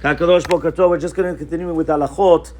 Kakadosh Boker Tov. We're just going to continue with halachot.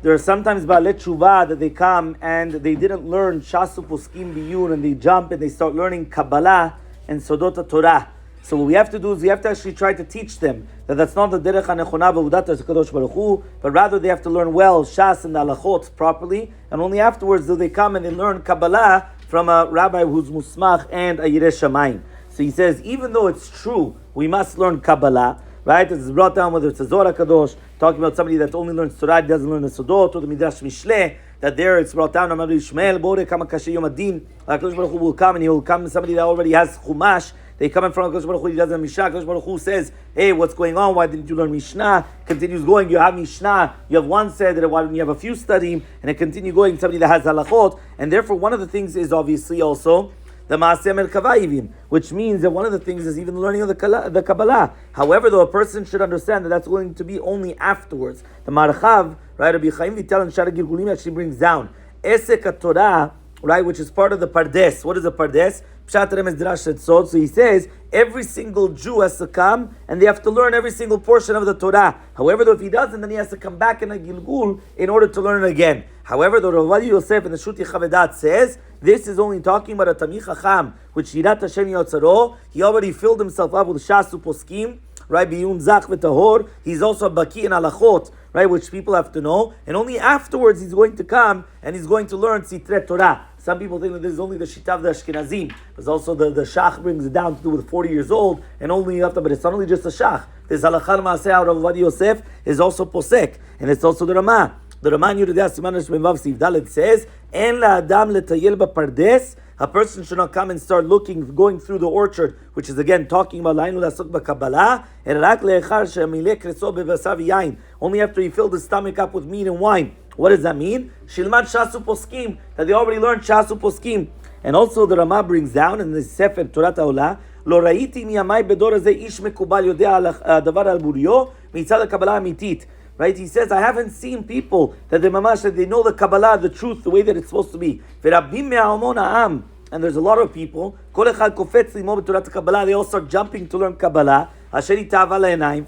There are sometimes Baalei Tshuva that they come and they didn't learn Shasu Poskim Biyun, and they jump and they start learning Kabalah and Sodot Torah. So what we have to do is we have to actually try to teach them that that's not the derech hanechona b'avodat HaKadosh Baruch Hu, but rather they have to learn well Shas and the halachot properly, and only afterwards do they come and they learn Kabalah from a rabbi who's musmach and a Yireh Shamayim. So he says, even though it's true we must learn Kabalah, right? This is brought down whether it's a Zohar Kadosh, talking about somebody that only learns Torah, doesn't learn the Sodot, or the Midrash Mishleh, that there it's brought down, Amar Yishmael, Bore Kama Kashe Yom Adin, HaKadosh Baruch Hu will come, and he will come to somebody that already has Chumash. They come in front of HaKadosh Baruch Hu, he doesn't have Mishnah. HaKadosh Baruch Hu says, hey, what's going on? Why didn't you learn Mishnah? Continues going, you have Mishnah, you have one Seder, why don't you have a few studying? And it continues going, somebody that has halachot. And therefore, one of the things is obviously also the Maaseh Merkava Ivim, which means that one of the things is even the learning of the Kabbalah. However, though, a person should understand that that's going to be only afterwards. The Marchav, right, Rabbi Chaim Vital and Shara Gilgulim actually brings down Esek Torah, right, which is part of the Pardes. What is the Pardes? Pshat Remez Drash Etzod. So he says every single Jew has to come and they have to learn every single portion of the Torah. However, though, if he doesn't, then he has to come back in a Gilgul in order to learn it again. However, the Rav Yosef in the Shuti Chavedat says this is only talking about a Tamich Chacham, which Yirat Hashem Yotzaro. He already filled himself up with Shasu Poskim, right? Biyun Zach v'Tahor. He's also a Baki in Halachot, right? Which people have to know. And only afterwards he's going to come and he's going to learn Sitre Torah. Some people think that this is only the Shita of the Ashkenazim. There's also the Shach brings it down to do with 40 years old and only after, but it's not only just the Shach. This Halachah Maaseh out of Rav Yosef is also Posek, and it's also the Ramah. The Ramah in Yudea Siman Shmevav Siv Dalet says, En la Adam letayel b'pardes. A person should not come and start looking, going through the orchard, which is again talking about Lainu Lasok b'Kabalah, and rak le'echar she'amileh kreso bevasav yain. Only after he filled his stomach up with meat and wine. What does that mean? Shilmat Shasu Poskim, that they already learned Shasu Poskim. And also the Ramah brings down in the Sefer Torah Ta'olah, Lo ra'iti miyamai bedor hazeh ish mekubal yodea davar al buryo mitzad Kabalah amitit. Right? He says, I haven't seen people that they mamash, that they know the Kabbalah, the truth, the way that it's supposed to be. And there's a lot of people, they all start jumping to learn Kabbalah. For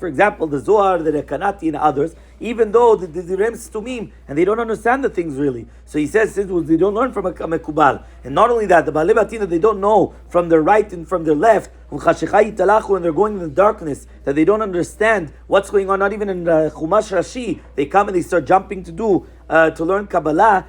example, the Zohar, the Rekanati, and others, even though the Rems Tumim, and they don't understand the things really. So he says, since they don't learn from a Mekubal. And not only that, the Baalei Batim, they don't know from their right and from their left, and they're going in the darkness, that they don't understand what's going on, not even in Chumash Rashi. They come and they start jumping to learn Kabbalah.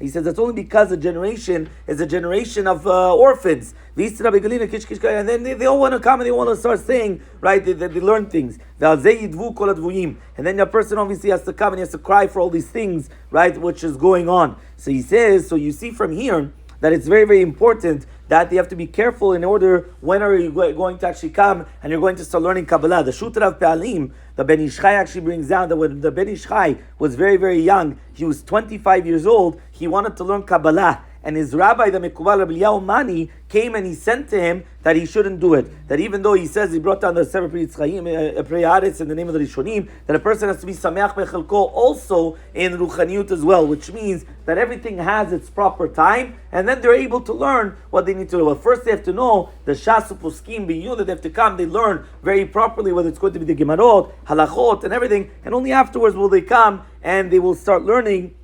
He says that's only because the generation is a generation of orphans. And then they all want to come and they want to start saying, right, they learn things. And then a person obviously has to come and he has to cry for all these things, right, which is going on. So he says, so you see from here that it's very, very important that you have to be careful in order, when are you going to actually come and you're going to start learning Kabbalah. The Shutra of Pe'alim, the Ben Ish Chai actually brings down that when the Ben Ish Chai was very, very young, he was 25 years old, he wanted to learn Kabbalah. And his rabbi, the Mekubal Rabbi Eliyahu Mani, came and he sent to him that he shouldn't do it. That even though he says he brought down the Sefer Pri Haaretz in the name of the Rishonim, that a person has to be Sameach Bechelko also in Ruchaniyut as well, which means that everything has its proper time, and then they're able to learn what they need to do. Well, first they have to know the Shasu Poskim Biyun, that they have to come, they learn very properly whether it's going to be the Gemarot, Halachot, and everything, and only afterwards will they come and they will start learning.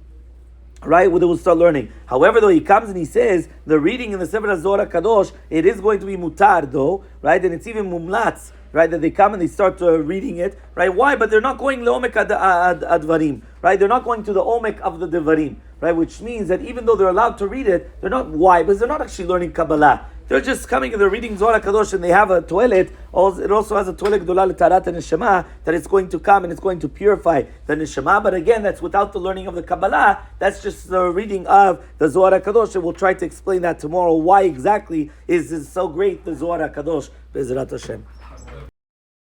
Right, well, they will start learning. However, though, he comes and he says the reading in the Sefer Zohar Kadosh, it is going to be mutar, though, right? And it's even mumlatz, right? That they come and they start reading it, right? Why? But they're not going leomek advarim, right? They're not going to the omek of the devarim, right? Which means that even though they're allowed to read it, they're not. Why? Because they're not actually learning Kabbalah. They're just coming and they're reading Zohar Kadosh and they have a toilet. It also has a toilet Gdolah L'Tarat Neshama that it's going to come and it's going to purify the Neshama. But again, that's without the learning of the Kabbalah. That's just the reading of the Zohar Kadosh. And we'll try to explain that tomorrow. Why exactly is this so great, the Zohar Kadosh? Be'ezrat Hashem.